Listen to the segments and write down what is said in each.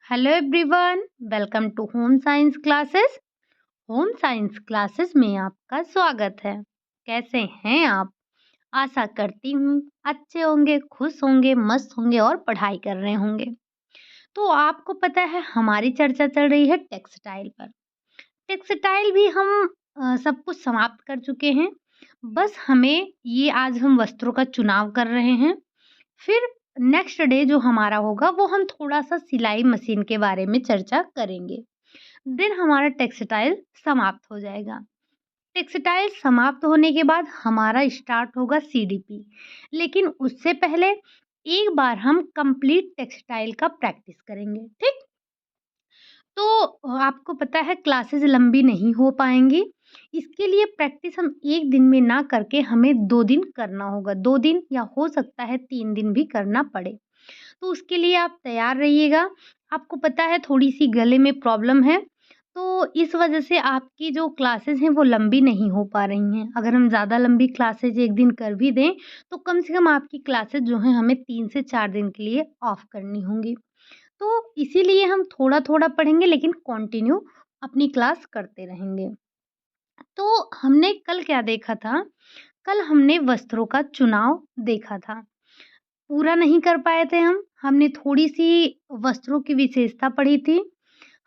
Hello everyone, welcome to home science classes. Home science classes में आपका स्वागत है। कैसे हैं आप? आशा करती हूँ अच्छे होंगे, खुश होंगे, मस्त होंगे और पढ़ाई कर रहे होंगे। तो आपको पता है हमारी चर्चा चल रही है टेक्सटाइल पर। टेक्सटाइल भी हम सब कुछ समाप्त कर चुके हैं। बस हमें ये आज हम वस्त्रों का चुनाव कर रहे हैं। फिर नेक्स्ट डे जो हमारा होगा वो हम थोड़ा-सा सिलाई मशीन के बारे में चर्चा करेंगे। देन हमारा टेक्सटाइल समाप्त हो जाएगा। टेक्सटाइल समाप्त होने के बाद हमारा स्टार्ट होगा सीडीपी। लेकिन उससे पहले एक बार हम कंप्लीट टेक्सटाइल का प्रैक्टिस करेंगे, ठीक? तो आपको पता है क्लासेस लंबी नहीं हो पाएँगी। इसके लिए प्रैक्टिस हम 1 दिन में ना करके हमें 2 दिन करना होगा। 2 दिन या हो सकता है 3 दिन भी करना पड़े। तो उसके लिए आप तैयार रहिएगा। आपको पता है थोड़ी-सी गले में प्रॉब्लम है, तो इस वजह से आपकी जो क्लासेस हैं वो लंबी नहीं हो पा रही हैं। अगर हम ज़्यादा लंबी क्लासेस एक दिन कर भी दें, तो कम से कम आपकी क्लासेस जो हैं हमें 3 से 4 दिन के लिए ऑफ करनी होंगी। तो इसीलिए हम थोड़ा-थोड़ा पढ़ेंगे लेकिन कंटिन्यू अपनी क्लास करते रहेंगे। तो हमने कल क्या देखा था? कल हमने वस्त्रों का चुनाव देखा था। पूरा नहीं कर पाए थे हम। हमने थोड़ी-सी वस्त्रों की विशेषता पढ़ी थी।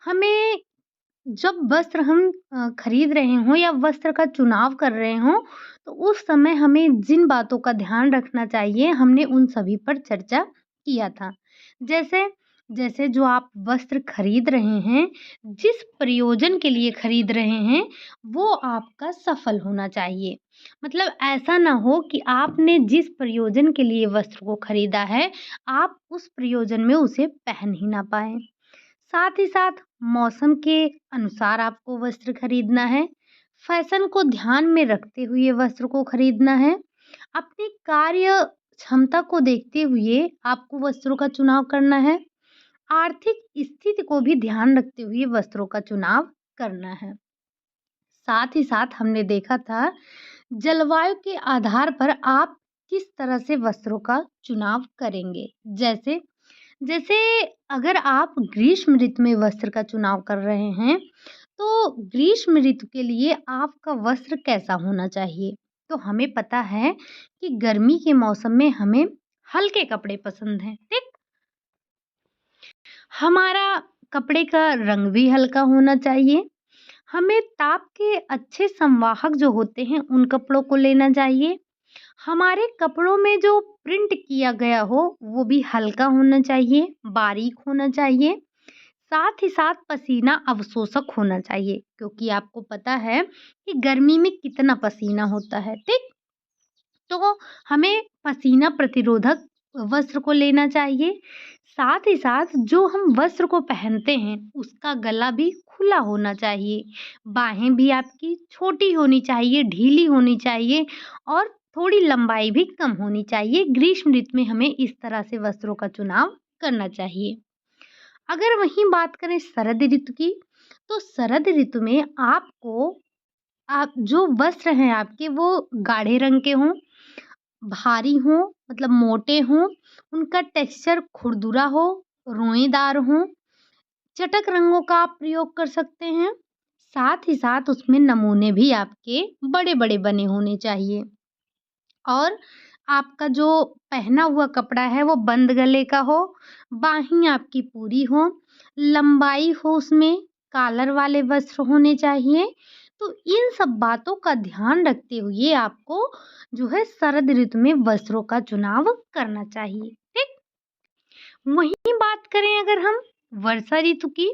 हमें जब वस्त्र हम खरीद रहे हों या वस्त्र का चुनाव कर रहे हों, तो उस समय हमें जिन बातों का ध्यान रखना चाहिए, हमने उन सभी पर चर्चा किया था। जैसे जैसे जो आप वस्त्र खरीद रहे हैं, जिस प्रयोजन के लिए खरीद रहे हैं, वो आपका सफल होना चाहिए। मतलब ऐसा ना हो कि आपने जिस प्रयोजन के लिए वस्त्र को खरीदा है, आप उस प्रयोजन में उसे पहन ही ना पाएँ। साथ ही साथ मौसम के अनुसार आपको वस्त्र खरीदना है, फैशन को ध्यान में रखते हुए वस्त्र को खरीदना है, अपनी कार्य क्षमता को देखते हुए आपको वस्त्रों का चुनाव करना है, आर्थिक स्थिति को भी ध्यान रखते हुए वस्त्रों का चुनाव करना है। साथ ही साथ हमने देखा था जलवायु के आधार पर आप किस तरह से वस्त्रों का चुनाव करेंगे। जैसे जैसे अगर आप ग्रीष्म ऋतु में वस्त्र का चुनाव कर रहे हैं, तो ग्रीष्म ऋतु के लिए आपका वस्त्र कैसा होना चाहिए? तो हमें पता है कि गर्मी के मौसम में हमें हल्के कपड़े पसंद हैं, ठीक? हमारा कपड़े का रंग भी हल्का होना चाहिए। हमें ताप के अच्छे संवाहक जो होते हैं, उन कपड़ों को लेना चाहिए। हमारे कपड़ों में जो प्रिंट किया गया हो, वो भी हल्का होना चाहिए, बारीक होना चाहिए। साथ ही साथ पसीना अवशोषक होना चाहिए, क्योंकि आपको पता है कि गर्मी में कितना पसीना होता है, ठीक? तो हमें पसीना प्रतिरोधक वस्त्र को लेना चाहिए। साथ ही साथ जो हम वस्त्र को पहनते हैं, उसका गला भी खुला होना चाहिए। बाहें भी आपकी छोटी होनी चाहिए, ढीली होनी चाहिए और थोड़ी लंबाई भी कम होनी चाहिए। ग्रीष्म ऋतु में हमें इस तरह से वस्त्रों का चुनाव करना चाहिए। अगर वहीं बात करें शरद ऋतु की, तो शरद ऋतु में आपको आप जो वस्त्र हैं आपके वो गाढ़े रंग के हों, भारी हों मतलब मोटे हों, उनका टेक्सचर खुरदुरा हो, रोएदार हों, चटक रंगों का आप प्रयोग कर सकते हैं। साथ ही साथ उसमें नमूने भी आपके बड़े-बड़े बने होने चाहिए। और आपका जो पहना हुआ कपड़ा है वो बंद गले का हो, बाहें आपकी पूरी हों, लंबाई हो उसमें, कॉलर वाले वस्त्र होने चाहिए। तो इन सब बातों का ध्यान रखते हुए आपको जो है शरद ऋतु में वस्त्रों का चुनाव करना चाहिए, ठीक? वहीं बात करें अगर हम वर्षा ऋतु की,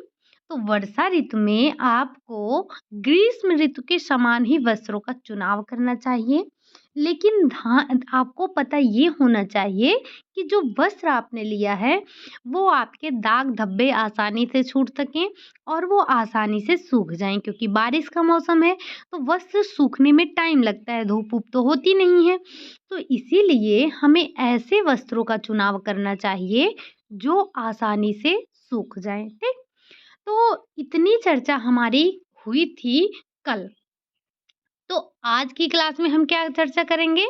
तो वर्षा ऋतु में आपको ग्रीष्म ऋतु के समान ही वस्त्रों का चुनाव करना चाहिए। लेकिन आपको पता ये होना चाहिए कि जो वस्त्र आपने लिया है, वो आपके दाग धब्बे आसानी से छूट सकें और वो आसानी से सूख जाएँ, क्योंकि बारिश का मौसम है, तो वस्त्र सूखने में टाइम लगता है, धूप-वूप तो होती नहीं है। तो इसीलिए हमें ऐसे वस्त्रों का चुनाव करना चाहिए जो आसानी से सूख जाएँ, ठीक? तो इतनी चर्चा हमारी हुई थी कल। तो आज की क्लास में हम क्या चर्चा करेंगे?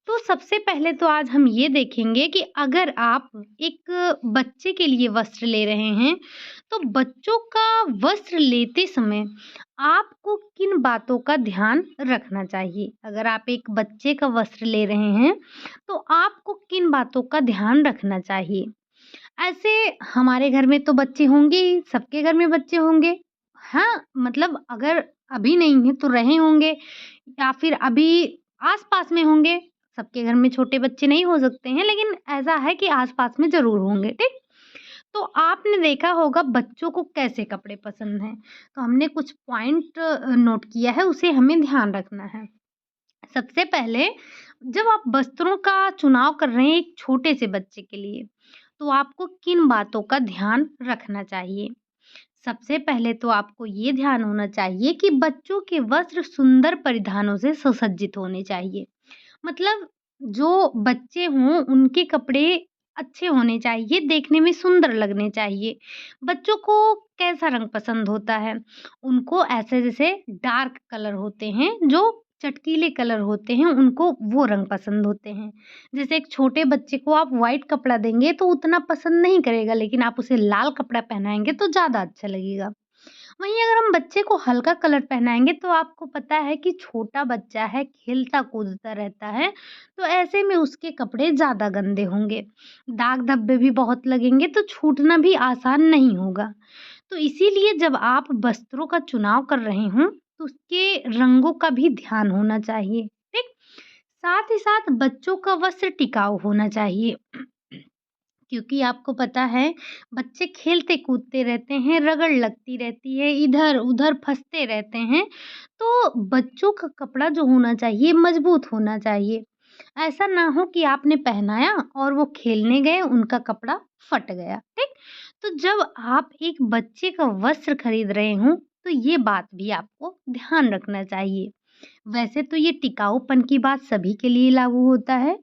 तो सबसे पहले तो आज हम ये देखेंगे कि अगर आप एक बच्चे के लिए वस्त्र ले रहे हैं, तो बच्चों का वस्त्र लेते समय आपको किन बातों का ध्यान रखना चाहिए? अगर आप एक बच्चे का वस्त्र ले रहे हैं, तो आपको किन बातों का ध्यान रखना चाहिए? ऐसे हमारे घर में तो बच्चे होंगे ही, सबके घर में बच्चे होंगे। हाँ, मतलब अगर अभी नहीं है तो रहे होंगे या फिर अभी आस-पास में होंगे। सबके घर में छोटे बच्चे नहीं हो सकते हैं, लेकिन ऐसा है कि आस-पास में ज़रूर होंगे, ठीक? तो आपने देखा होगा बच्चों को कैसे कपड़े पसंद हैं, तो हमने कुछ पॉइंट नोट किया है, उसे हमें ध्यान रखना है। सबसे पहले जब आप वस्त्रों का चुनाव कर रहे हैं एक छोटे से बच्चे के लिए, तो आपको किन बातों का ध्यान रखना चाहिए? सबसे पहले तो आपको ये ध्यान होना चाहिए कि बच्चों के वस्त्र सुंदर परिधानों से सुसज्जित होने चाहिए। मतलब जो बच्चे हों उनके कपड़े अच्छे होने चाहिए, देखने में सुंदर लगने चाहिए। बच्चों को कैसा रंग पसंद होता है? उनको ऐसे जैसे डार्क कलर होते हैं, जो चटकीले कलर होते हैं, उनको वो रंग पसंद होते हैं। जैसे एक छोटे बच्चे को आप व्हाइट कपड़ा देंगे तो उतना पसंद नहीं करेगा, लेकिन आप उसे लाल कपड़ा पहनाएँगे तो ज़्यादा अच्छा लगेगा। वहीं अगर हम बच्चे को हल्का कलर पहनाएँगे तो आपको पता है कि छोटा बच्चा है, खेलता-कूदता रहता है, तो ऐसे में उसके कपड़े ज़्यादा गंदे होंगे। दाग-धब्बे भी बहुत लगेंगे तो छूटना भी आसान नहीं होगा। तो इसीलिए जब आप वस्त्रों का चुनाव कर रहे हों, तो उसके रंगों का भी ध्यान होना चाहिए, ठीक? साथ ही साथ बच्चों का वस्त्र टिकाऊ होना चाहिए। क्योंकि आपको पता है बच्चे खेलते-कूदते रहते हैं, रगड़ लगती रहती है, इधर-उधर फँसते रहते हैं, तो बच्चों का कपड़ा जो होना चाहिए मज़बूत होना चाहिए। ऐसा ना हो कि आपने पहनाया और वो खेलने गए, उनका कपड़ा फट गया, ठीक? तो जब आप एक बच्चे का वस्त्र खरीद रहे हों, तो ये बात भी आपको ध्यान रखना चाहिए। वैसे तो ये टिकाऊपन की बात सभी के लिए लागू होता है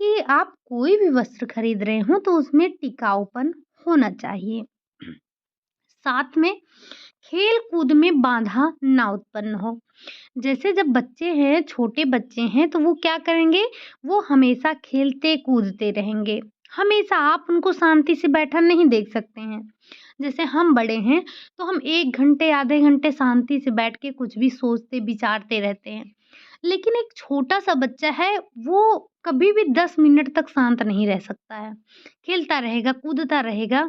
कि आप कोई भी वस्त्र खरीद रहे हो तो उसमें टिकाऊपन होना चाहिए। साथ में खेल-कूद में बाधा ना उत्पन्न हो। जैसे जब बच्चे हैं, छोटे बच्चे हैं तो वो क्या करेंगे? वो हमेशा खेलते-कूदते रहेंगे। हमेशा आप उनको शांति से बैठा नहीं देख सकते हैं। जैसे हम बड़े हैं तो हम 1 घंटे, आधे घंटे शांति से बैठ के कुछ भी सोचते, विचारते रहते हैं। लेकिन एक छोटा-सा बच्चा है, वो कभी भी 10 मिनट तक शांत नहीं रह सकता है। खेलता रहेगा, कूदता रहेगा,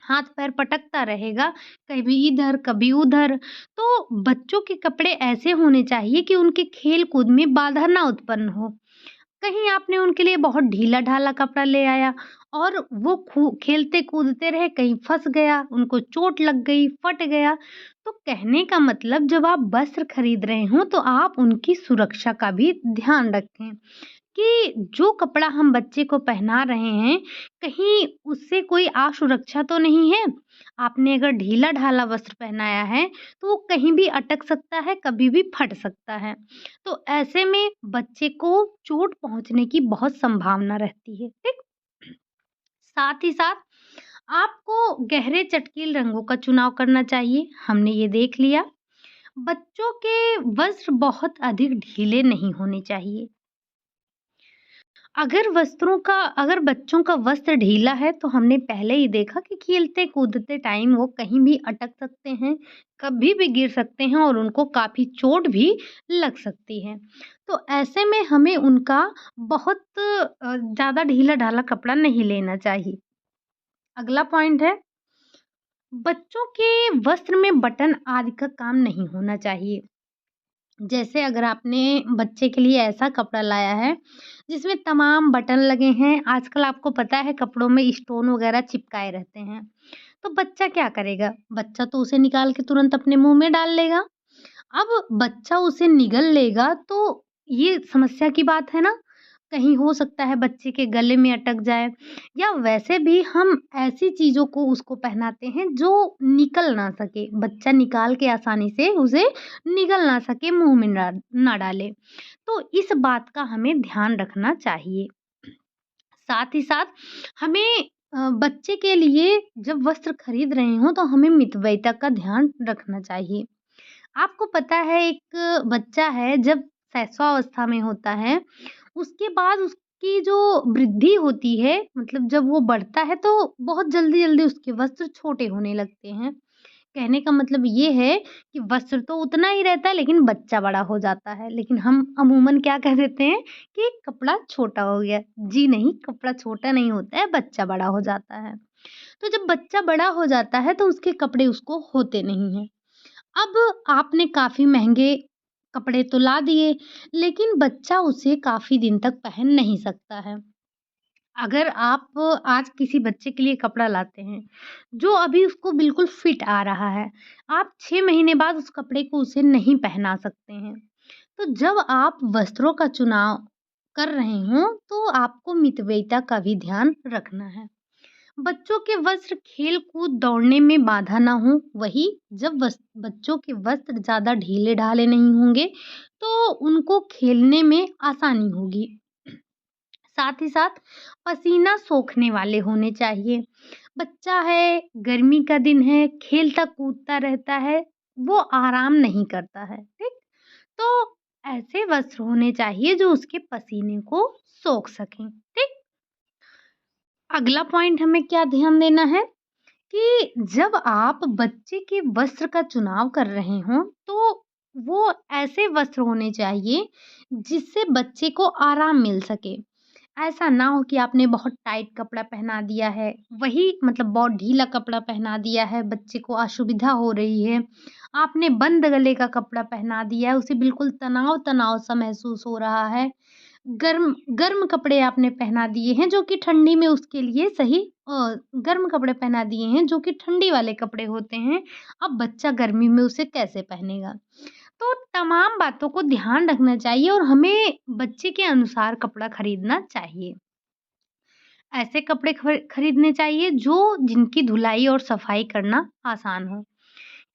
हाथ-पैर पटकता रहेगा, कभी इधर, कभी उधर। तो बच्चों के कपड़े ऐसे होने चाहिए कि उनके खेल-कूद में बाधा ना उत्पन्न हो। कहीं आपने उनके लिए बहुत ढीला-ढाला कपड़ा ले आया और वो खेलते-कूदते रहे, कहीं फँस गया, उनको चोट लग गई, फट गया। तो कहने का मतलब जब आप वस्त्र खरीद रहे हों, तो आप उनकी सुरक्षा का भी ध्यान रखें कि जो कपड़ा हम बच्चे को पहना रहे हैं, कहीं उससे कोई असुरक्षा तो नहीं है? आपने अगर ढीला-ढाला वस्त्र पहनाया है, तो वो कहीं भी अटक सकता है, कभी भी फट सकता है। तो ऐसे में बच्चे को चोट पहुँचने की बहुत संभावना रहती है, ठीक? साथ ही साथ आपको गहरे चटकील रंगों का चुनाव करना चाहिए, हमने ये देख लिया। बच्चों के वस्त्र बहुत अधिक ढीले नहीं होने चाहिए। अगर बच्चों का वस्त्र ढीला है तो हमने पहले ही देखा कि खेलते-कूदते टाइम वो कहीं भी अटक सकते हैं, कभी भी गिर सकते हैं और उनको काफ़ी चोट भी लग सकती है। तो ऐसे में हमें उनका बहुत ज़्यादा ढीला-ढाला कपड़ा नहीं लेना चाहिए। अगला पॉइंट है, बच्चों के वस्त्र में बटन आदि का काम नहीं होना चाहिए। जैसे अगर आपने बच्चे के लिए ऐसा कपड़ा लाया है, जिसमें तमाम बटन लगे हैं, आजकल आपको पता है कपड़ों में स्टोन वगैरह चिपकाए रहते हैं, तो बच्चा क्या करेगा? बच्चा तो उसे निकाल के तुरंत अपने मुँह में डाल लेगा। अब बच्चा उसे निगल लेगा तो ये समस्या की बात है ना? कहीं हो सकता है बच्चे के गले में अटक जाए या वैसे भी हम ऐसी चीज़ों को उसको पहनाते हैं जो निकल ना सके। बच्चा निकाल के आसानी से उसे निगल ना सके, मुँह में ना डाले। तो इस बात का हमें ध्यान रखना चाहिए। साथ ही साथ हमें बच्चे के लिए जब वस्त्र खरीद रहे हों तो हमें मितव्ययिता का ध्यान रखना चाहिए। आपको पता है एक बच्चा है जब शैशवावस्था में होता है, उसके बाद उसकी जो वृद्धि होती है, मतलब जब वो बढ़ता है तो बहुत जल्दी-जल्दी उसके वस्त्र छोटे होने लगते हैं। कहने का मतलब ये है कि वस्त्र तो उतना ही रहता है लेकिन बच्चा बड़ा हो जाता है। लेकिन हम अमूमन क्या कह देते हैं कि कपड़ा छोटा हो गया। जी नहीं, कपड़ा छोटा नहीं होता है, बच्चा बड़ा हो जाता है। तो जब बच्चा बड़ा हो जाता है तो उसके कपड़े उसको होते नहीं हैं। अब आपने काफ़ी महँगे कपड़े तो ला दिए, लेकिन बच्चा उसे काफ़ी दिन तक पहन नहीं सकता है। अगर आप आज किसी बच्चे के लिए कपड़ा लाते हैं, जो अभी उसको बिल्कुल फिट आ रहा है, आप 6 महीने बाद उस कपड़े को उसे नहीं पहना सकते हैं। तो जब आप वस्त्रों का चुनाव कर रहे हों, तो आपको मितव्ययिता का भी ध्यान रखना है। बच्चों के वस्त्र खेल-कूद, दौड़ने में बाधा ना हो, वही जब बच्चों के वस्त्र ज़्यादा ढीले-ढाले नहीं होंगे, तो उनको खेलने में आसानी होगी। साथ ही साथ पसीना सोखने वाले होने चाहिए। बच्चा है, गर्मी का दिन है, खेलता-कूदता रहता है, वो आराम नहीं करता है, ठीक? तो ऐसे वस्त्र होने चाहिए जो उसके पसीने को सोख सकें, ठीक? अगला पॉइंट हमें क्या ध्यान देना है कि जब आप बच्चे के वस्त्र का चुनाव कर रहे हों, तो वो ऐसे वस्त्र होने चाहिए जिससे बच्चे को आराम मिल सके। ऐसा ना हो कि आपने बहुत टाइट कपड़ा पहना दिया है, वही मतलब बहुत ढीला कपड़ा पहना दिया है, बच्चे को असुविधा हो रही है। आपने बंद गले का कपड़ा पहना दिया है, उसे बिल्कुल तनाव-तनाव सा महसूस हो रहा है। गर्म गर्म कपड़े आपने पहना दिए हैं जो कि ठंडी में उसके लिए सही गर्म कपड़े पहना दिए हैं जो कि ठंडी वाले कपड़े होते हैं। अब बच्चा गर्मी में उसे कैसे पहनेगा? तो तमाम बातों को ध्यान रखना चाहिए और हमें बच्चे के अनुसार कपड़ा खरीदना चाहिए। ऐसे कपड़े खरीदने चाहिए जो जिनकी धुलाई और सफाई करना आसान हो।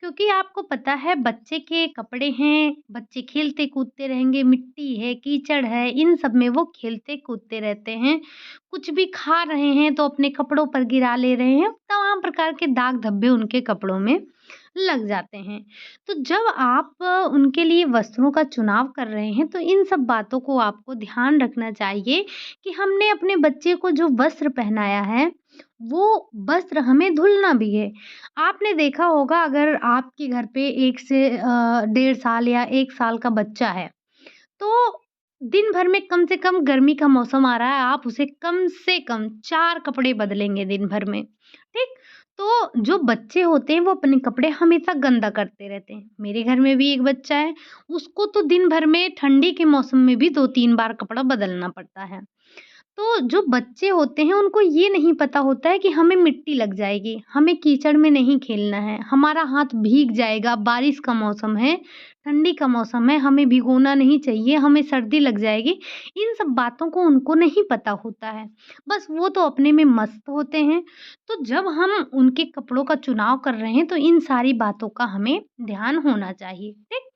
क्योंकि आपको पता है बच्चे के कपड़े हैं, बच्चे खेलते-कूदते रहेंगे, मिट्टी है, कीचड़ है, इन सब में वो खेलते-कूदते रहते हैं। कुछ भी खा रहे हैं तो अपने कपड़ों पर गिरा ले रहे हैं, तमाम प्रकार के दाग-धब्बे उनके कपड़ों में लग जाते हैं। तो जब आप उनके लिए वस्त्रों का चुनाव कर रहे हैं, तो इन सब बातों को आपको ध्यान रखना चाहिए कि हमने अपने बच्चे को जो वस्त्र पहनाया है, वो वस्त्र हमें धुलना भी है। आपने देखा होगा अगर आपके घर पे 1 से डेढ़ साल या 1 साल का बच्चा है, तो दिन भर में कम से कम गर्मी का मौसम आ रहा है, आप उसे कम से कम 4 कपड़े बदलेंगे दिन भर में, ठीक? तो जो बच्चे होते हैं वो अपने कपड़े हमेशा गंदा करते रहते हैं। मेरे घर में भी एक बच्चा है, उसको तो दिन भर में ठंडी के मौसम में भी 2-3 बार कपड़ा बदलना पड़ता है। तो जो बच्चे होते हैं उनको ये नहीं पता होता है कि हमें मिट्टी लग जाएगी, हमें कीचड़ में नहीं खेलना है, हमारा हाथ भीग जाएगा, बारिश का मौसम है, ठंडी का मौसम है, हमें भिगोना नहीं चाहिए, हमें सर्दी लग जाएगी। इन सब बातों को उनको नहीं पता होता है, बस वो तो अपने में मस्त होते हैं। तो जब हम उनके कपड़ों का चुनाव कर रहे हैं तो इन सारी बातों का हमें ध्यान होना चाहिए, ठीक?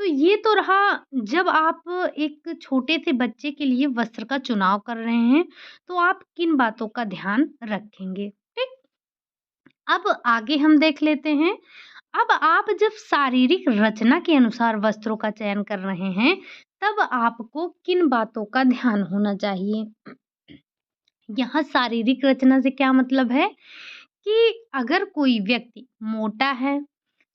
तो ये तो रहा जब आप एक छोटे से बच्चे के लिए वस्त्र का चुनाव कर रहे हैं, तो आप किन बातों का ध्यान रखेंगे, ठीक? अब आगे हम देख लेते हैं, अब आप जब शारीरिक रचना के अनुसार वस्त्रों का चयन कर रहे हैं, तब आपको किन बातों का ध्यान होना चाहिए? यहाँ शारीरिक रचना से क्या मतलब है कि अगर कोई व्यक्ति मोटा है,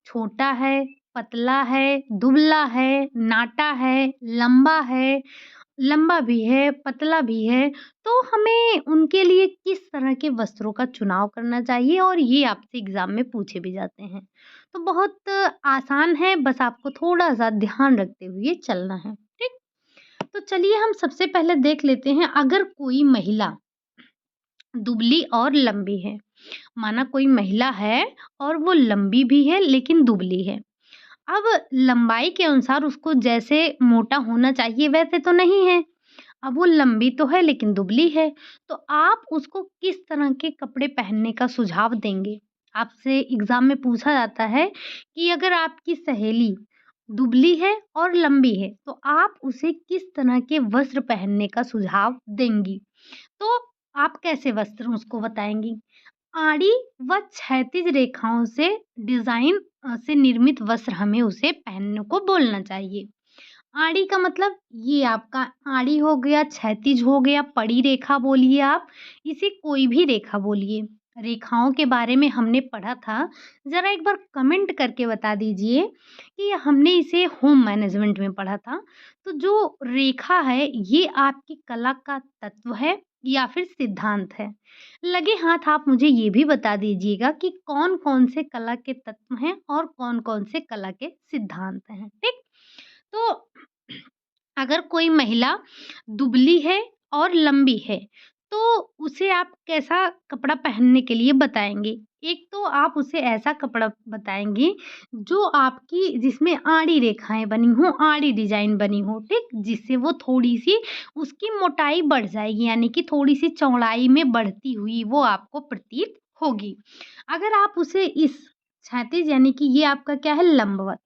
छोटा है, पतला है, दुबला है, नाटा है, लंबा भी है, पतला भी है, तो हमें उनके लिए किस तरह के वस्त्रों का चुनाव करना चाहिए और ये आपसे एग्ज़ाम में पूछे भी जाते हैं। तो बहुत आसान है, बस आपको थोड़ा-सा ध्यान रखते हुए चलना है, ठीक? तो चलिए हम सबसे पहले देख लेते हैं अगर कोई महिला दुबली और लंबी है, माना कोई महिला है और वो लंबी भी है लेकिन दुबली है। अब लंबाई के अनुसार उसको जैसे मोटा होना चाहिए वैसे तो नहीं है। अब वो लंबी तो है लेकिन दुबली है, तो आप उसको किस तरह के कपड़े पहनने का सुझाव देंगे? आपसे एग्ज़ाम में पूछा जाता है कि अगर आपकी सहेली दुबली है और लंबी है, तो आप उसे किस तरह के वस्त्र पहनने का सुझाव देंगी? तो आप कैसे वस्त्र उसको बताएँगी? आड़ी व क्षैतिज रेखाओं से डिज़ाइन से निर्मित वस्त्र हमें उसे पहनने को बोलना चाहिए। आड़ी का मतलब ये आपका आड़ी हो गया, क्षैतिज हो गया, पड़ी रेखा बोलिए आप, इसे कोई भी रेखा बोलिए। रेखाओं के बारे में हमने पढ़ा था, ज़रा एक बार कमेंट करके बता दीजिए कि हमने इसे होम मैनेजमेंट में पढ़ा था। तो जो रेखा है ये आपकी कला का तत्व है या फिर सिद्धांत है? लगे हाथ आप मुझे ये भी बता दीजिएगा कि कौन-कौन से कला के तत्व हैं और कौन-कौन से कला के सिद्धांत हैं, ठीक? तो अगर कोई महिला दुबली है और लंबी है, तो उसे आप कैसा कपड़ा पहनने के लिए बताएँगे? एक तो आप उसे ऐसा कपड़ा बताएँगी जो आपकी जिसमें आड़ी रेखाएँ बनी हों, आड़ी डिज़ाइन बनी हो, ठीक? जिससे वो थोड़ी-सी उसकी मोटाई बढ़ जाएगी, यानी कि थोड़ी-सी चौड़ाई में बढ़ती हुई वो आपको प्रतीत होगी। अगर आप उसे इस क्षैतिज यानी कि ये आपका क्या है लंबवत,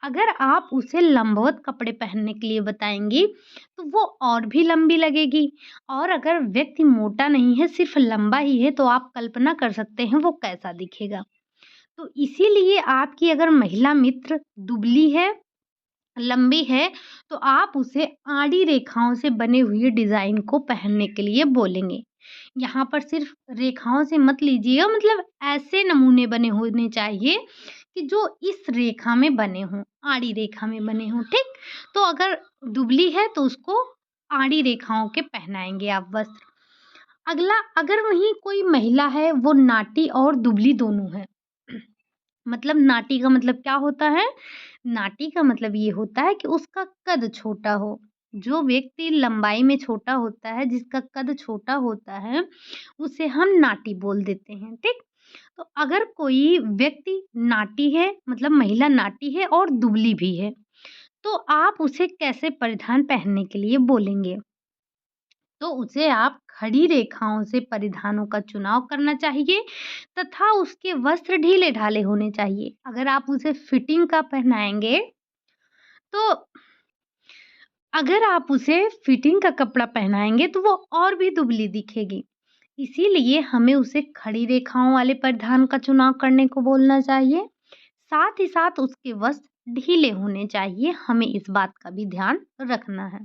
अगर आप उसे लंबवत कपड़े पहनने के लिए बताएँगी, तो वो और भी लंबी लगेगी और अगर व्यक्ति मोटा नहीं है, सिर्फ़ लंबा ही है, तो आप कल्पना कर सकते हैं वो कैसा दिखेगा। तो इसीलिए आपकी अगर महिला मित्र दुबली है, लंबी है, तो आप उसे आड़ी रेखाओं से बने हुए डिज़ाइन को पहनने के लिए बोलेंगे। यहाँ पर सिर्फ़ रेखाओं से मत लीजिएगा, मतलब ऐसे नमूने बने होने चाहिए कि जो इस रेखा में बने हों, आड़ी रेखा में बने हों, ठीक? तो अगर दुबली है तो उसको आड़ी रेखाओं के पहनाएँगे आप वस्त्र। अगला, अगर वहीं कोई महिला है वो नाटी और दुबली दोनों है। मतलब नाटी का मतलब क्या होता है? नाटी का मतलब ये होता है कि उसका कद छोटा हो। जो व्यक्ति लंबाई में छोटा होता है, जिसका कद छोटा होता है, उसे हम नाटी बोल देते हैं, ठीक? तो अगर कोई व्यक्ति नाटी है, मतलब महिला नाटी है और दुबली भी है, तो आप उसे कैसे परिधान पहनने के लिए बोलेंगे? तो उसे आप खड़ी रेखाओं से परिधानों का चुनाव करना चाहिए तथा उसके वस्त्र ढीले-ढाले होने चाहिए। अगर आप उसे फिटिंग का पहनाएँगे, तो अगर आप उसे फिटिंग का कपड़ा पहनाएँगे, तो वो और भी दुबली दिखेगी। इसीलिए हमें उसे खड़ी रेखाओं वाले परिधान का चुनाव करने को बोलना चाहिए। साथ ही साथ उसके वस्त्र ढीले होने चाहिए, हमें इस बात का भी ध्यान रखना है।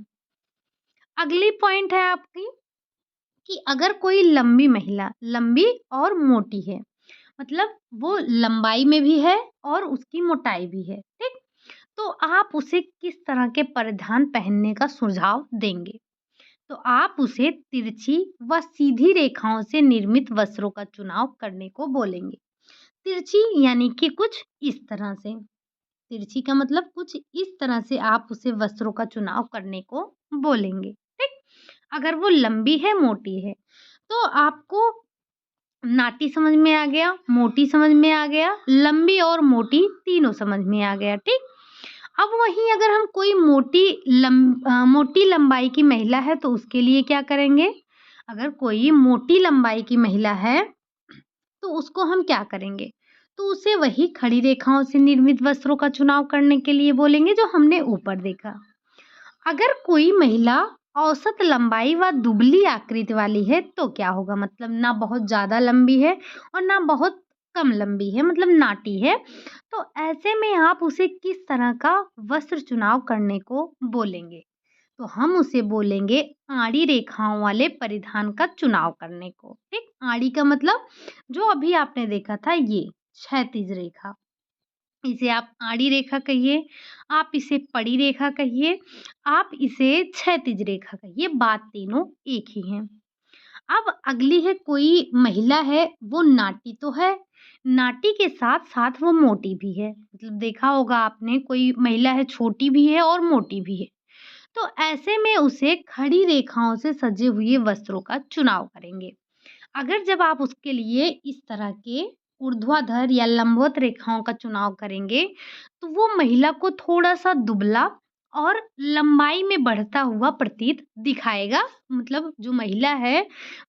अगली पॉइंट है आपकी कि अगर कोई लंबी महिला लंबी और मोटी है, मतलब वो लंबाई में भी है और उसकी मोटाई भी है, ठीक? तो आप उसे किस तरह के परिधान पहनने का सुझाव देंगे? तो आप उसे तिरछी व सीधी रेखाओं से निर्मित वस्त्रों का चुनाव करने को बोलेंगे। तिरछी यानी कि कुछ इस तरह से, तिरछी का मतलब कुछ इस तरह से आप उसे वस्त्रों का चुनाव करने को बोलेंगे, ठीक? अगर वो लंबी है, मोटी है, तो आपको नाटी समझ में आ गया, मोटी समझ में आ गया, लंबी और मोटी तीनों समझ में आ गया, ठीक? अब वहीं अगर हम कोई मोटी लंबाई की महिला है तो उसके लिए क्या करेंगे? अगर कोई मोटी लंबाई की महिला है, तो उसको हम क्या करेंगे? तो उसे वही खड़ी रेखाओं से निर्मित वस्त्रों का चुनाव करने के लिए बोलेंगे जो हमने ऊपर देखा। अगर कोई महिला औसत लंबाई व दुबली आकृति वाली है तो क्या होगा? मतलब ना बहुत ज़्यादा लंबी है और ना बहुत कम लंबी है, मतलब नाटी है। तो ऐसे में आप उसे किस तरह का वस्त्र चुनाव करने को बोलेंगे? तो हम उसे बोलेंगे आड़ी रेखाओं वाले परिधान का चुनाव करने को, ठीक? आड़ी का मतलब जो अभी आपने देखा था ये क्षैतिज रेखा। इसे आप आड़ी रेखा कहिए, आप इसे पड़ी रेखा कहिए, आप इसे क्षैतिज रेखा कहिए, बात तीनों एक ही हैं। अब अगली है, कोई महिला है, वो नाटी तो है, नाटी के साथ-साथ वो मोटी भी है। मतलब देखा होगा आपने, कोई महिला है छोटी भी है और मोटी भी है। तो ऐसे में उसे खड़ी रेखाओं से सजे हुए वस्त्रों का चुनाव करेंगे। अगर जब आप उसके लिए इस तरह के ऊर्ध्वाधर या लंबवत रेखाओं का चुनाव करेंगे, तो वो महिला को थोड़ा-सा दुबला और लंबाई में बढ़ता हुआ प्रतीत दिखाएगा। मतलब जो महिला है,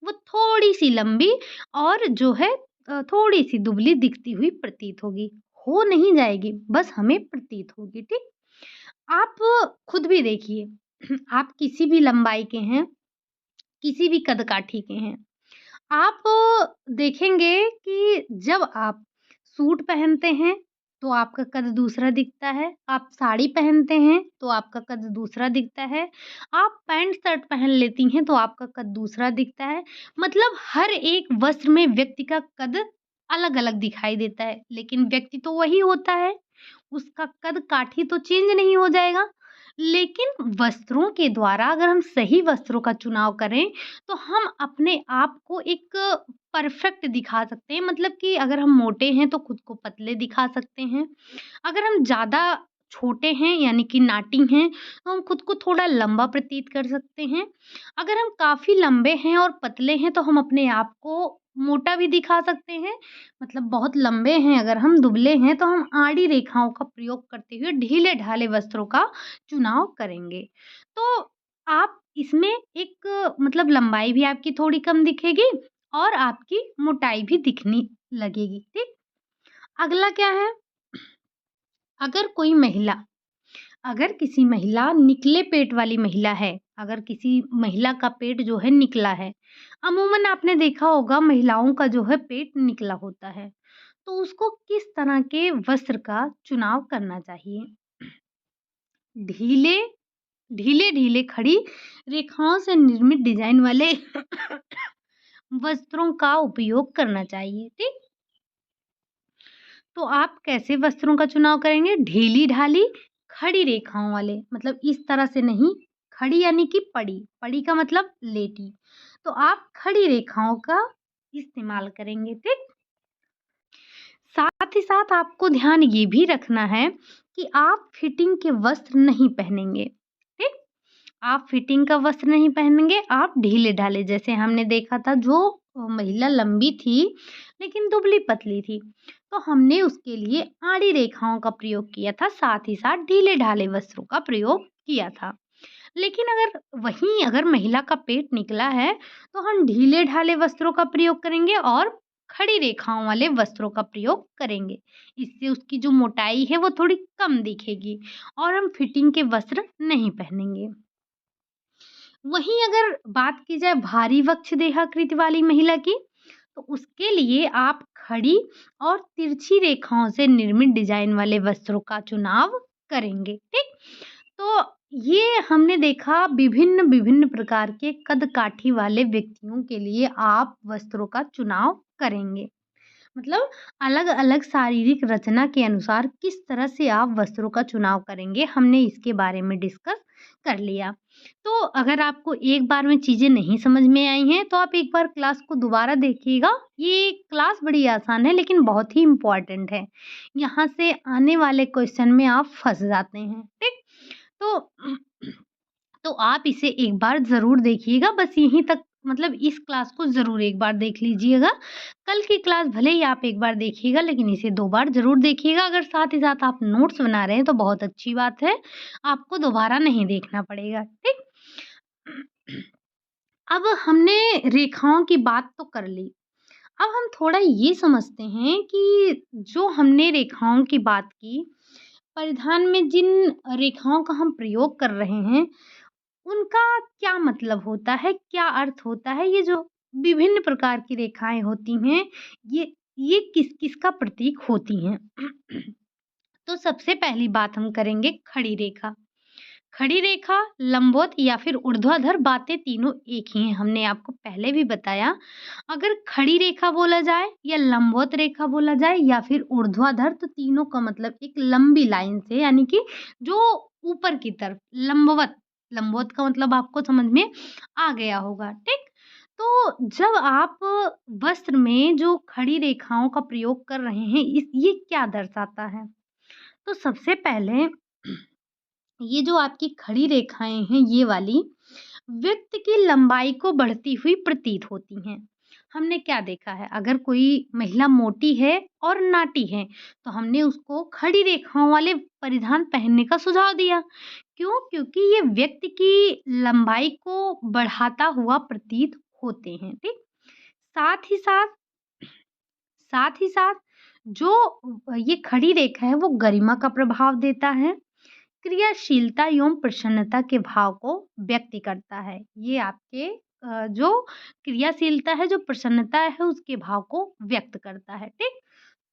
वो थोड़ी-सी लंबी और जो है थोड़ी-सी दुबली दिखती हुई प्रतीत होगी। हो नहीं जाएगी, बस हमें प्रतीत होगी, ठीक? आप खुद भी देखिए, आप किसी भी लंबाई के हैं, किसी भी कद-काठी के हैं, आप देखेंगे कि जब आप सूट पहनते हैं, तो आपका कद दूसरा दिखता है, आप साड़ी पहनते हैं तो आपका कद दूसरा दिखता है, आप पैंट शर्ट पहन लेती हैं तो आपका कद दूसरा दिखता है। मतलब हर एक वस्त्र में व्यक्ति का कद अलग-अलग दिखाई देता है, लेकिन व्यक्ति तो वही होता है, उसका कद-काठी तो चेंज नहीं हो जाएगा। लेकिन वस्त्रों के द्वारा अगर हम सही वस्त्रों का चुनाव करें, तो हम अपने आप को एक परफेक्ट दिखा सकते हैं। मतलब कि अगर हम मोटे हैं तो खुद को पतले दिखा सकते हैं। अगर हम ज़्यादा छोटे हैं यानी कि नाटी हैं, तो हम खुद को थोड़ा लंबा प्रतीत कर सकते हैं। अगर हम काफ़ी लंबे हैं और पतले हैं तो हम अपने आप को मोटा भी दिखा सकते हैं। मतलब बहुत लंबे हैं अगर हम दुबले हैं तो हम आड़ी रेखाओं का प्रयोग करते हुए ढीले-ढाले वस्त्रों का चुनाव करेंगे। तो आप इसमें एक मतलब लंबाई भी आपकी थोड़ी कम दिखेगी और आपकी मोटाई भी दिखने लगेगी, ठीक? अगला क्या है? अगर कोई महिला अगर किसी महिला निकले पेट वाली महिला है, अगर किसी महिला का पेट जो है निकला है, अमूमन आपने देखा होगा महिलाओं का जो है पेट निकला होता है, तो उसको किस तरह के वस्त्र का चुनाव करना चाहिए? ढीले ढीले-ढीले खड़ी रेखाओं से निर्मित डिज़ाइन वाले वस्त्रों का उपयोग करना चाहिए, ठीक? तो आप कैसे वस्त्रों का चुनाव करेंगे? ढीली-ढाली, खड़ी रेखाओं वाले, मतलब इस तरह से नहीं, खड़ी यानी कि पड़ी, पड़ी का मतलब लेटी। तो आप खड़ी रेखाओं का इस्तेमाल करेंगे, ठीक? साथ ही साथ आपको ध्यान ये भी रखना है कि आप फिटिंग के वस्त्र नहीं पहनेंगे, ठीक? आप फिटिंग का वस्त्र नहीं पहनेंगे, आप ढीले-ढाले जैसे हमने देखा था जो महिला लंबी थी, लेकिन दुबली-पतली थी, तो हमने उसके लिए आड़ी रेखाओं का प्रयोग किया था, साथ ही साथ ढीले-ढाले वस्त्रों का प्रयोग किया था। लेकिन अगर महिला का पेट निकला है, तो हम ढीले-ढाले वस्त्रों का प्रयोग करेंगे और खड़ी रेखाओं वाले वस्त्रों का प्रयोग करेंगे। इससे उसकी जो मोटाई है, वो थोड़ी कम दिखेगी और हम फिटिंग के वस्त्र नहीं पहनेंगे। वहीं अगर बात की जाए भारी वक्ष देहाकृति वाली महिला की, तो उसके लिए आप खड़ी और तिरछी रेखाओं से निर्मित डिजाइन वाले वस्त्रों का चुनाव करेंगे, ठीक? तो ये हमने देखा विभिन्न-विभिन्न प्रकार के कद-काठी वाले व्यक्तियों के लिए आप वस्त्रों का चुनाव करेंगे। मतलब अलग-अलग शारीरिक रचना के अनुसार किस तरह से आप वस्त्रों का चुनाव करेंगे, हमने इसके बारे में डिस्कस कर लिया। तो अगर आपको एक बार में चीज़ें नहीं समझ में आई हैं, तो आप एक बार क्लास को दोबारा देखिएगा। ये क्लास बड़ी आसान है लेकिन बहुत ही इम्पोर्टेंट है। यहाँ से आने वाले क्वेश्चन में आप फँस जाते हैं, ठीक? तो तो आप इसे एक बार ज़रूर देखिएगा, बस यहीं तक मतलब इस क्लास को ज़रूर एक बार देख लीजिएगा। कल की क्लास भले ही आप एक बार देखिएगा लेकिन इसे 2 बार ज़रूर देखिएगा। अगर साथ ही साथ आप नोट्स बना रहे हैं तो बहुत अच्छी बात है, आपको दोबारा नहीं देखना पड़ेगा, ठीक? अब हमने रेखाओं की बात तो कर ली, अब हम थोड़ा ये समझते हैं कि जो हमने रेखाओं की बात की, परिधान में जिन रेखाओं का हम प्रयोग कर रहे हैं, उनका क्या मतलब होता है, क्या अर्थ होता है? ये जो विभिन्न प्रकार की रेखाएँ होती हैं, ये किस-किस का प्रतीक होती हैं? तो सबसे पहली बात हम करेंगे खड़ी रेखा। खड़ी रेखा, लंबवत या फिर ऊर्ध्वाधर बातें तीनों एक ही हैं, हमने आपको पहले भी बताया। अगर खड़ी रेखा बोला जाए या लंबवत रेखा बोला जाए या फिर ऊर्ध्वाधर तो तीनों का मतलब एक लंबी लाइन से यानी कि जो ऊपर की तरफ लंबवत, लंबवत का मतलब आपको समझ में आ गया होगा, ठीक? तो जब आप वस्त्र में जो खड़ी रेखाओं का प्रयोग कर रहे हैं, इस ये क्या दर्शाता है? तो सबसे पहले ये जो आपकी खड़ी रेखाएँ हैं ये वाली, व्यक्ति की लंबाई को बढ़ती हुई प्रतीत होती हैं। हमने क्या देखा है अगर कोई महिला मोटी है और नाटी है, तो हमने उसको खड़ी रेखाओं वाले परिधान पहनने का सुझाव दिया। क्यों? क्योंकि ये व्यक्ति की लंबाई को बढ़ाता हुआ प्रतीत होते हैं, ठीक? साथ ही साथ साथ ही साथ जो ये खड़ी रेखा है वो गरिमा का प्रभाव देता है। क्रियाशीलता एवं प्रसन्नता के भाव को व्यक्त करता है। ये आपके जो क्रियाशीलता है, जो प्रसन्नता है, उसके भाव को व्यक्त करता है, ठीक?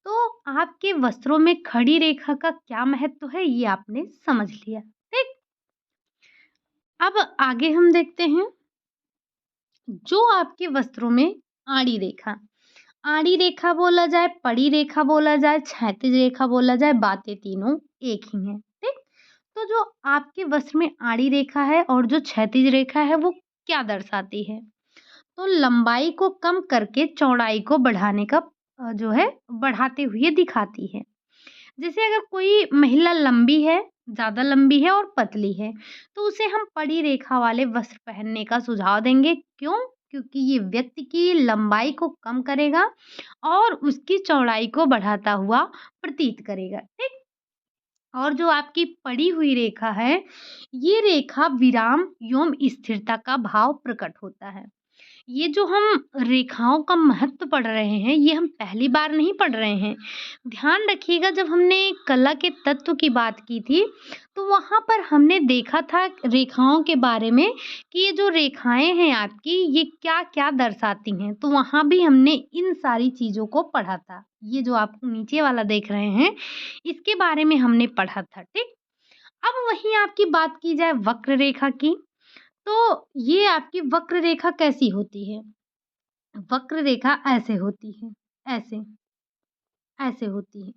तो आपके वस्त्रों में खड़ी रेखा का क्या महत्व है ये आपने समझ लिया। ठीक। अब आगे हम देखते हैं जो आपके वस्त्रों में आड़ी रेखा, आड़ी रेखा बोला जाए, पड़ी रेखा बोला जाए, क्षैतिज रेखा बोला जाए, बातें तीनों एक ही हैं। ठीक। तो जो आपके वस्त्र में आड़ी रेखा है और जो क्षैतिज रेखा है वो क्या दर्शाती है? तो लंबाई को कम करके चौड़ाई को बढ़ाने का जो है बढ़ाते हुए दिखाती है। जैसे अगर कोई महिला लंबी है, ज़्यादा लंबी है और पतली है, तो उसे हम पड़ी रेखा वाले वस्त्र पहनने का सुझाव देंगे। क्यों? क्योंकि ये व्यक्ति की लंबाई को कम करेगा और उसकी चौड़ाई को बढ़ाता हुआ प्रतीत करेगा। ठीक? और जो आपकी पड़ी हुई रेखा है, ये रेखा विराम एवं स्थिरता का भाव प्रकट होता है। ये जो हम रेखाओं का महत्व पढ़ रहे हैं, ये हम पहली बार नहीं पढ़ रहे हैं। ध्यान रखिएगा जब हमने कला के तत्व की बात की थी, तो वहाँ पर हमने देखा था रेखाओं के बारे में कि ये जो रेखाएँ हैं आपकी, ये क्या-क्या दर्शाती हैं। तो वहाँ भी हमने इन सारी चीज़ों को पढ़ा था। ये जो आप नीचे वाला देख रहे हैं, इसके बारे में हमने पढ़ा था, ठीक? अब वहीं आपकी बात की जाए वक्र रेखा की, तो ये आपकी वक्र रेखा कैसी होती है? वक्र रेखा ऐसे होती है, ऐसे, ऐसे होती है।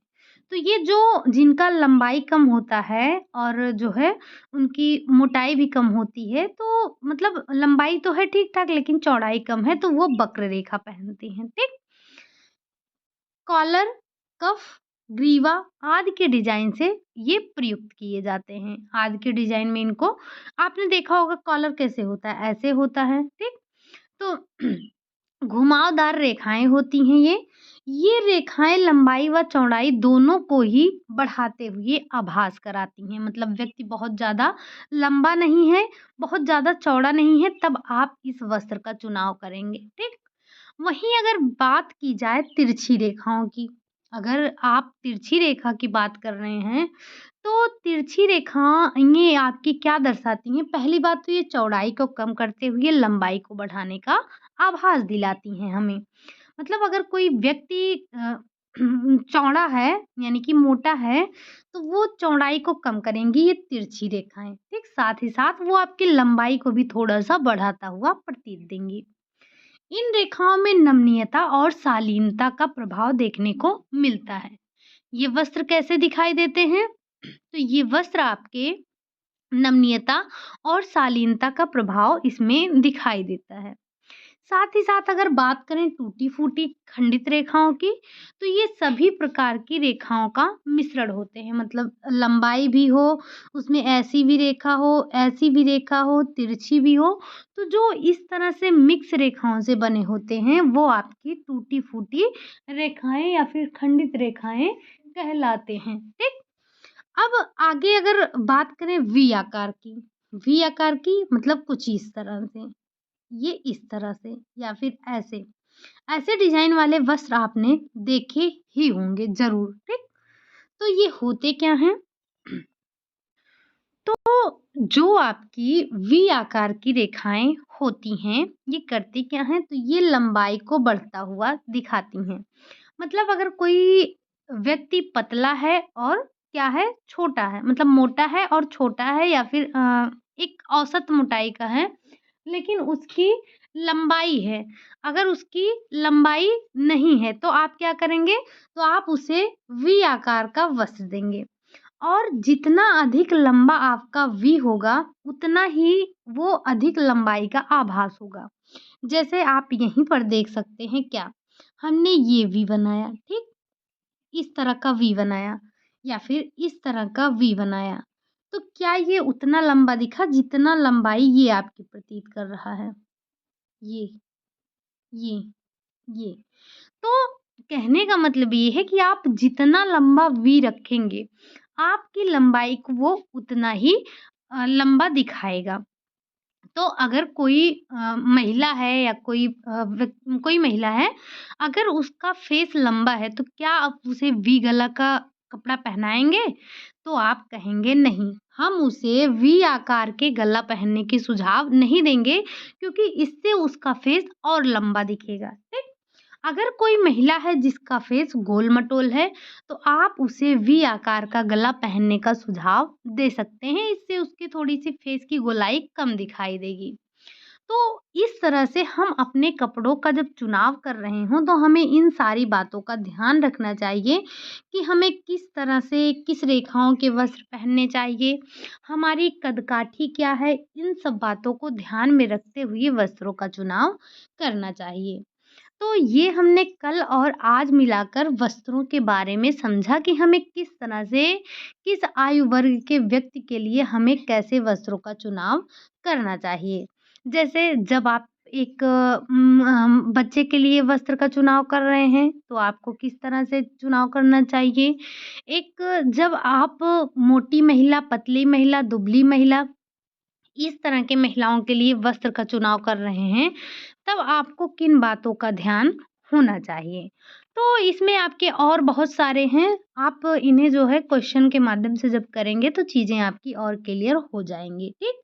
तो ये जो जिनका लंबाई कम होता है और जो है उनकी मोटाई भी कम होती है, तो मतलब लंबाई तो है ठीक-ठाक लेकिन चौड़ाई कम है, तो वो वक्र रेखा पहनती हैं, ठीक? कॉलर, कफ, ग्रीवा आदि के डिज़ाइन से ये प्रयुक्त किए जाते हैं। आदि के डिज़ाइन में इनको आपने देखा होगा कॉलर कैसे होता है, ऐसे होता है, ठीक? तो घुमावदार रेखाएँ होती हैं ये। ये रेखाएँ लंबाई व चौड़ाई दोनों को ही बढ़ाते हुए आभास कराती हैं। मतलब व्यक्ति बहुत ज़्यादा लंबा नहीं है, बहुत ज़्यादा चौड़ा नहीं है, तब आप इस वस्त्र का चुनाव करेंगे, ठीक? वहीं अगर बात की जाए तिरछी रेखाओं की, अगर आप तिरछी रेखा की बात कर रहे हैं, तो तिरछी रेखाएँ आपकी क्या दर्शाती हैं? पहली बात तो ये चौड़ाई को कम करते हुए लंबाई को बढ़ाने का आभास दिलाती हैं हमें। मतलब अगर कोई व्यक्ति चौड़ा है यानी कि मोटा है, तो वो चौड़ाई को कम करेंगी ये तिरछी रेखाएँ, ठीक? साथ ही साथ वो आपकी लंबाई को भी थोड़ा-सा बढ़ाता हुआ प्रतीत देंगी। इन रेखाओं में नमनीयता और शालीनता का प्रभाव देखने को मिलता है। ये वस्त्र कैसे दिखाई देते हैं? तो ये वस्त्र आपके नमनीयता और शालीनता का प्रभाव इसमें दिखाई देता है। साथ ही साथ अगर बात करें टूटी-फूटी खंडित रेखाओं की, तो ये सभी प्रकार की रेखाओं का मिश्रण होते हैं। मतलब लंबाई भी हो, उसमें ऐसी भी रेखा हो, ऐसी भी रेखा हो, तिरछी भी हो, तो जो इस तरह से मिक्स रेखाओं से बने होते हैं, वो आपकी टूटी-फूटी रेखाएँ या फिर खंडित रेखाएँ कहलाते हैं। ठीक? अब आगे अगर बात करें वी आकार की मतलब कुछ इस तरह से, ये इस तरह से या फिर ऐसे। ऐसे डिज़ाइन वाले वस्त्र आपने देखे ही होंगे ज़रूर, ठीक? तो ये होते क्या हैं? तो जो आपकी वी आकार की रेखाएँ होती हैं, ये करती क्या हैं? तो ये लंबाई को बढ़ता हुआ दिखाती हैं। मतलब अगर कोई व्यक्ति पतला है और क्या है? छोटा है, मतलब मोटा है और छोटा है या फिर एक औसत मोटाई का है, लेकिन उसकी लंबाई है। अगर उसकी लंबाई नहीं है, तो आप क्या करेंगे? तो आप उसे वी आकार का वस्त्र देंगे और जितना अधिक लंबा आपका वी होगा, उतना ही वो अधिक लंबाई का आभास होगा। जैसे आप यहीं पर देख सकते हैं क्या? हमने ये वी बनाया, ठीक? इस तरह का वी बनाया या फिर इस तरह का वी बनाया। तो क्या ये उतना लंबा दिखा जितना लंबाई ये आपकी प्रतीत कर रहा है? ये, ये, ये। तो कहने का मतलब ये है कि आप जितना लंबा वी रखेंगे, आपकी लंबाई को वो उतना ही लंबा दिखाएगा। तो अगर कोई महिला है या कोई महिला है, अगर उसका फेस लंबा है, तो क्या आप उसे वी गला का कपड़ा पहनाएँगे? तो आप कहेंगे नहीं, हम उसे वी आकार के गला पहनने की सुझाव नहीं देंगे क्योंकि इससे उसका फेस और लंबा दिखेगा, ठीक? अगर कोई महिला है जिसका फेस गोल-मटोल है, तो आप उसे वी आकार का गला पहनने का सुझाव दे सकते हैं। इससे उसकी थोड़ी-सी फेस की गोलाई कम दिखाई देगी। तो इस तरह से हम अपने कपड़ों का जब चुनाव कर रहे हों, तो हमें इन सारी बातों का ध्यान रखना चाहिए कि हमें किस तरह से, किस रेखाओं के वस्त्र पहनने चाहिए, हमारी कदकाठी क्या है, इन सब बातों को ध्यान में रखते हुए वस्त्रों का चुनाव करना चाहिए। तो ये हमने कल और आज मिलाकर वस्त्रों के बारे में समझा कि हमें किस तरह से, किस आयु वर्ग के व्यक्ति के लिए हमें कैसे वस्त्रों का चुनाव करना चाहिए। जैसे जब आप एक बच्चे के लिए वस्त्र का चुनाव कर रहे हैं, तो आपको किस तरह से चुनाव करना चाहिए। एक जब आप मोटी महिला, पतली महिला, दुबली महिला, इस तरह के महिलाओं के लिए वस्त्र का चुनाव कर रहे हैं, तब आपको किन बातों का ध्यान होना चाहिए। तो इसमें आपके और बहुत सारे हैं, आप इन्हें जो है क्वेश्चन के माध्यम से जब करेंगे तो चीज़ें आपकी और क्लियर हो जाएँगी, ठीक?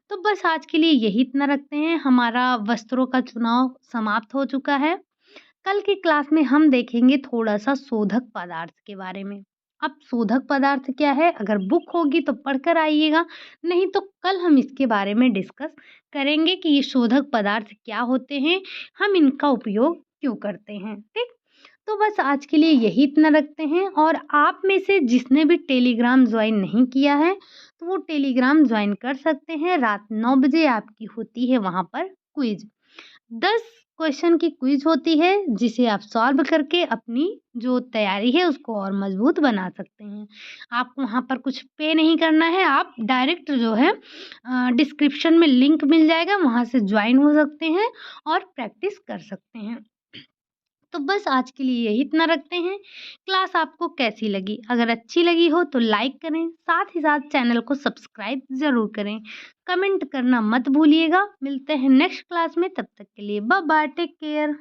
तो बस आज के लिए यही इतना रखते हैं, हमारा वस्त्रों का चुनाव समाप्त हो चुका है। कल की क्लास में हम देखेंगे थोड़ा-सा शोधक पदार्थ के बारे में। अब शोधक पदार्थ क्या है? अगर बुक होगी तो पढ़कर आइएगा, नहीं तो कल हम इसके बारे में डिस्कस करेंगे कि ये शोधक पदार्थ क्या होते हैं, हम इनका उपयोग क्यों करते हैं, ठीक? तो बस आज के लिए यही इतना रखते हैं और आप में से जिसने भी टेलीग्राम जॉइन नहीं किया है, तो वो टेलीग्राम जॉइन कर सकते हैं। रात 9 बजे आपकी होती है वहाँ पर क्विज़। 10 क्वेश्चन की क्विज़ होती है, जिसे आप सॉल्व करके अपनी जो तैयारी है उसको और मज़बूत बना सकते हैं। आपको वहाँ पर कुछ पे नहीं करना है, आप डायरेक्ट जो है डिस्क्रिप्शन में लिंक मिल जाएगा, वहाँ से जॉइन हो सकते हैं और प्रैक्टिस कर सकते हैं। तो बस आज के लिए यही इतना रखते हैं। क्लास आपको कैसी लगी? अगर अच्छी लगी हो तो लाइक करें, साथ ही साथ चैनल को सब्सक्राइब ज़रूर करें। कमेंट करना मत भूलिएगा। मिलते हैं नेक्स्ट क्लास में, तब तक के लिए बाय बाय, टेक केयर।